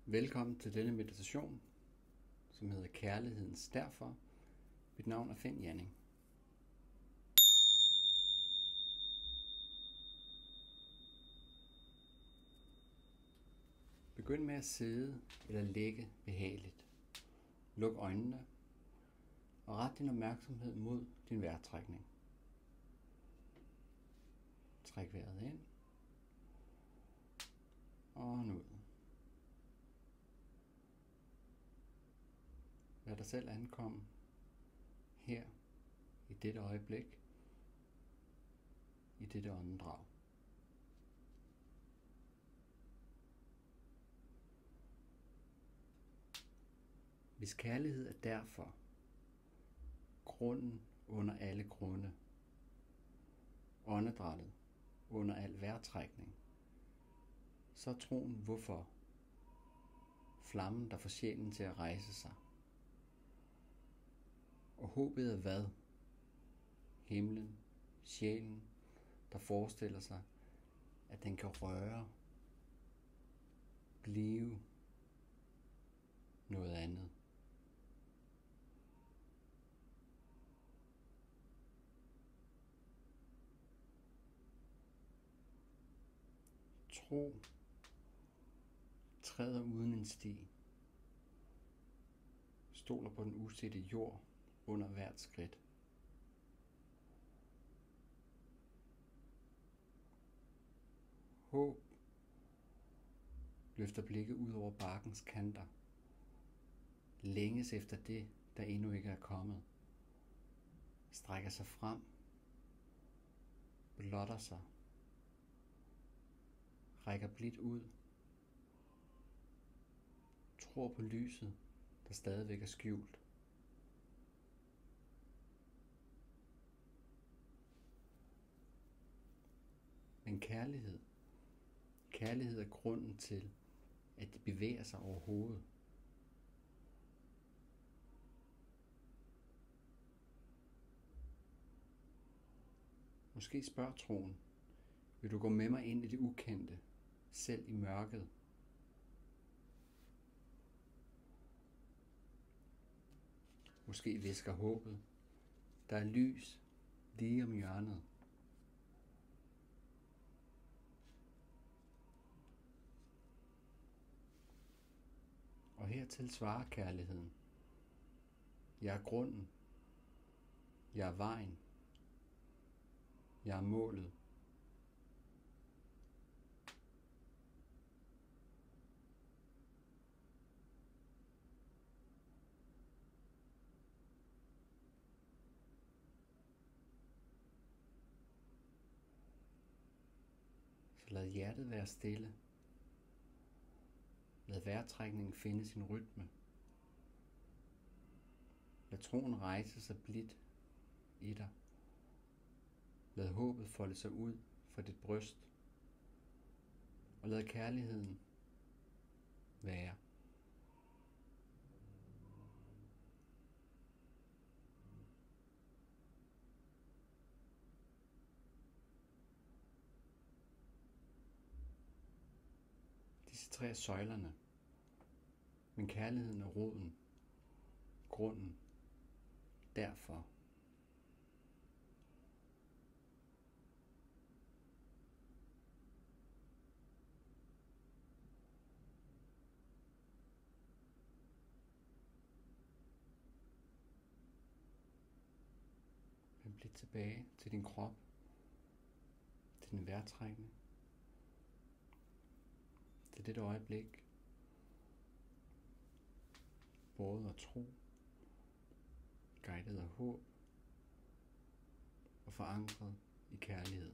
Velkommen til denne meditation, som hedder Kærlighedens Derfor. Mit navn er Finn Janning. Begynd med at sidde eller ligge behageligt. Luk øjnene og ret din opmærksomhed mod din vejrtrækning. Træk vejret ind og ud. Lad dig selv ankomme her i dette øjeblik, i dette åndedrag. Hvis kærlighed er derfor grunden under alle grunde, åndedrættet under al vejrtrækning, så er troen hvorfor, flammen der får sjælen til at rejse sig. Og håbet er hvad? Himlen, sjælen, der forestiller sig, at den kan røre, blive noget andet. Tro træder uden en sti, stoler på den usete jord under hvert skridt. Håb løfter blikket ud over bakkens kanter, længes efter det, der endnu ikke er kommet, strækker sig frem, blotter sig, rækker blidt ud, tror på lyset, der stadigvæk er skjult. Men kærlighed er grunden til, at de bevæger sig overhovedet. Måske spørger troen, vil du gå med mig ind i det ukendte, selv i mørket? Måske hvisker håbet, der er lys lige om hjørnet. Og hertil svarer kærligheden. Jeg er grunden. Jeg er vejen. Jeg er målet. Så lad hjertet være stille. Lad vejrtrækningen finde sin rytme. Lad troen rejse sig blidt i dig. Lad håbet folde sig ud fra dit bryst. Og lad kærligheden være. Disse tre er søjlerne, men kærligheden er roden, grunden, derfor. Men bliv tilbage til din krop, til din vejrtrækning, til dette øjeblik, båret af tro, guidet af håb og forankret i kærlighed.